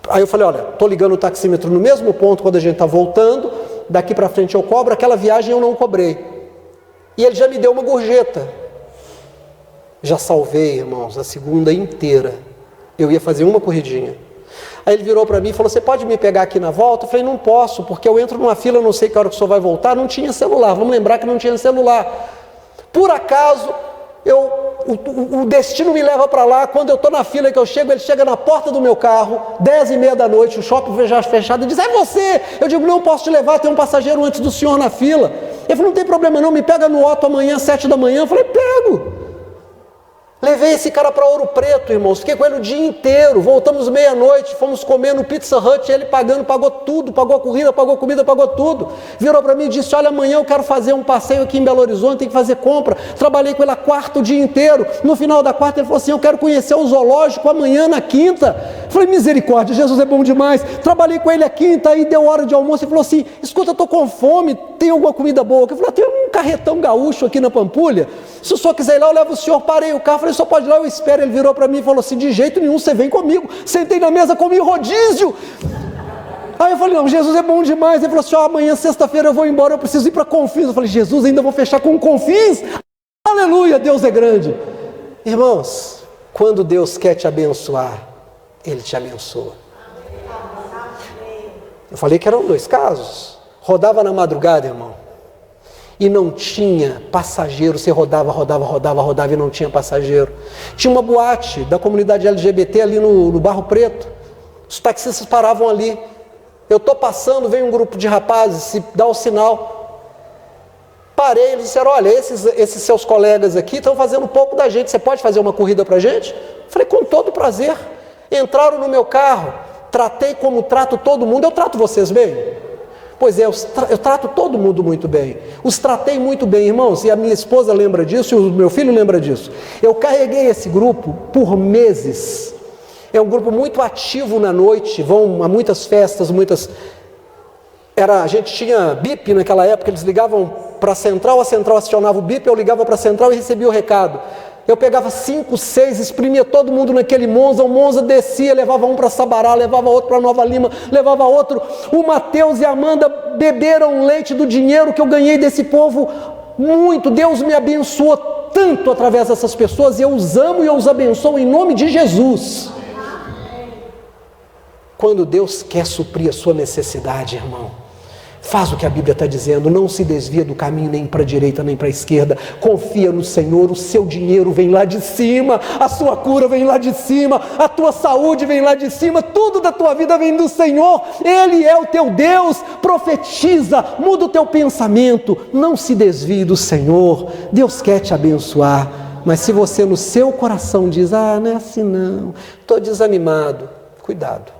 Aí eu falei: olha, estou ligando o taxímetro no mesmo ponto quando a gente está voltando, daqui para frente eu cobro, aquela viagem eu não cobrei. E ele já me deu uma gorjeta. Já salvei, irmãos, a segunda inteira. Eu ia fazer uma corridinha. Aí ele virou para mim e falou: você pode me pegar aqui na volta? Eu falei: não posso, porque eu entro numa fila, não sei que hora que o senhor vai voltar. Não tinha celular, vamos lembrar que não tinha celular. Por acaso, o destino me leva para lá. Quando eu estou na fila que eu chego, ele chega na porta do meu carro, 10h30 da noite, o shopping já fechado, e diz: é você? Eu digo: não posso te levar, tem um passageiro antes do senhor na fila. Ele falou: não tem problema não, me pega no Otto amanhã, 7 da manhã. Eu falei: pego. Levei esse cara para Ouro Preto, irmãos, fiquei com ele o dia inteiro, voltamos meia-noite, fomos comer no Pizza Hut, ele pagando, pagou tudo, pagou a corrida, pagou a comida, pagou tudo. Virou para mim e disse: olha, amanhã eu quero fazer um passeio aqui em Belo Horizonte, tem que fazer compra. Trabalhei com ele a quarta o dia inteiro. No final da quarta ele falou assim: eu quero conhecer o zoológico amanhã na quinta. Eu falei: misericórdia, Jesus é bom demais. Trabalhei com ele a quinta, aí deu hora de almoço, ele falou assim: escuta, eu estou com fome, tem alguma comida boa? Eu falei: tem um carretão gaúcho aqui na Pampulha, se o senhor quiser ir lá, eu levo o senhor. Parei o carro, falei: só pode ir lá, eu espero. Ele virou para mim e falou assim: de jeito nenhum, você vem comigo. Sentei na mesa, comi rodízio. Aí eu falei: não, Jesus é bom demais. Ele falou assim: ó, amanhã, sexta-feira, eu vou embora, eu preciso ir para Confins. Eu falei: Jesus, ainda vou fechar com Confins? Aleluia, Deus é grande. Irmãos, quando Deus quer te abençoar, Ele te abençoa. Eu falei que eram 2 casos. Rodava na madrugada, irmão, e não tinha passageiro, você rodava e não tinha passageiro. Tinha uma boate da comunidade LGBT ali no Barro Preto, os taxistas paravam ali. Eu estou passando, vem um grupo de rapazes, se dá o sinal. Parei, eles disseram, olha, esses seus colegas aqui estão fazendo um pouco da gente, você pode fazer uma corrida para a gente? Falei, com todo prazer. Entraram no meu carro, tratei como trato todo mundo. Eu trato vocês bem? Pois é, eu trato todo mundo muito bem. Os tratei muito bem, irmãos, e a minha esposa lembra disso, e o meu filho lembra disso. Eu carreguei esse grupo por meses. É um grupo muito ativo na noite, vão a muitas festas, a gente tinha bip naquela época, eles ligavam para a central acionava o bip, eu ligava para a central e recebia o recado. Eu pegava 5, 6, exprimia todo mundo naquele Monza, o Monza descia, levava um para Sabará, levava outro para Nova Lima, levava outro. O Mateus e a Amanda beberam leite do dinheiro que eu ganhei desse povo muito. Deus me abençoou tanto através dessas pessoas, e eu os amo e eu os abençoo em nome de Jesus. Quando Deus quer suprir a sua necessidade, irmão, faz o que a Bíblia está dizendo, não se desvia do caminho nem para a direita nem para a esquerda, confia no Senhor, o seu dinheiro vem lá de cima, a sua cura vem lá de cima, a tua saúde vem lá de cima, tudo da tua vida vem do Senhor, Ele é o teu Deus. Profetiza, muda o teu pensamento, não se desvie do Senhor. Deus quer te abençoar, mas se você no seu coração diz, não é assim não, estou desanimado, cuidado,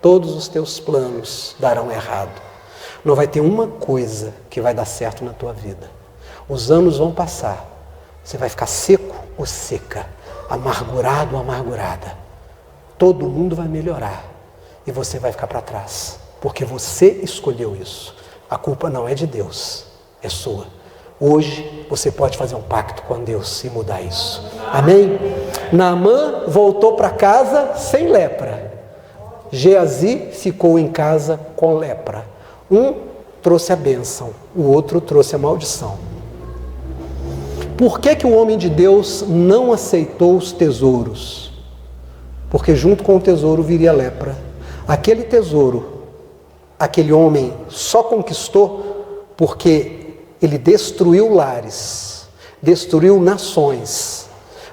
todos os teus planos darão errado. Não vai ter uma coisa que vai dar certo na tua vida. Os anos vão passar. Você vai ficar seco ou seca, amargurado ou amargurada. Todo mundo vai melhorar e você vai ficar para trás, porque você escolheu isso. A culpa não é de Deus, é sua. Hoje você pode fazer um pacto com Deus e mudar isso. Amém? Naamã voltou para casa sem lepra. Geazi ficou em casa com lepra. Um trouxe a bênção, o outro trouxe a maldição. Por que o homem de Deus não aceitou os tesouros? Porque junto com o tesouro viria a lepra. Aquele tesouro, aquele homem só conquistou porque ele destruiu lares, destruiu nações.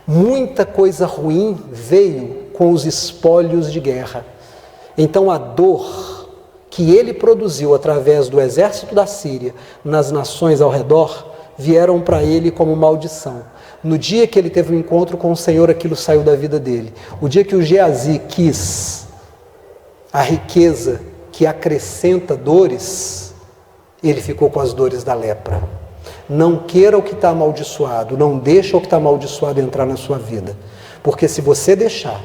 Muita coisa ruim veio com os espólios de guerra. Então a dor que ele produziu através do exército da Síria nas nações ao redor, vieram para ele como maldição. No dia que ele teve um encontro com o Senhor, aquilo saiu da vida dele. O dia que o Geazi quis a riqueza que acrescenta dores, ele ficou com as dores da lepra. Não queira o que está amaldiçoado, não deixa o que está amaldiçoado entrar na sua vida, porque se você deixar,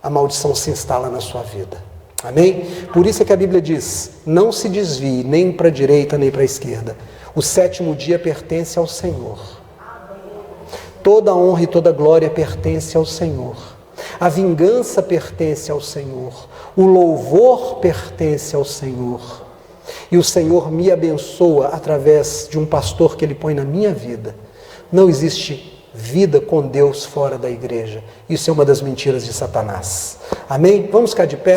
a maldição se instala na sua vida. Amém? Por isso é que a Bíblia diz, não se desvie nem para a direita nem para a esquerda. O 7º dia pertence ao Senhor. Toda honra e toda glória pertence ao Senhor. A vingança pertence ao Senhor. O louvor pertence ao Senhor. E o Senhor me abençoa através de um pastor que Ele põe na minha vida. Não existe vida com Deus fora da igreja. Isso é uma das mentiras de Satanás. Amém? Vamos ficar de pé.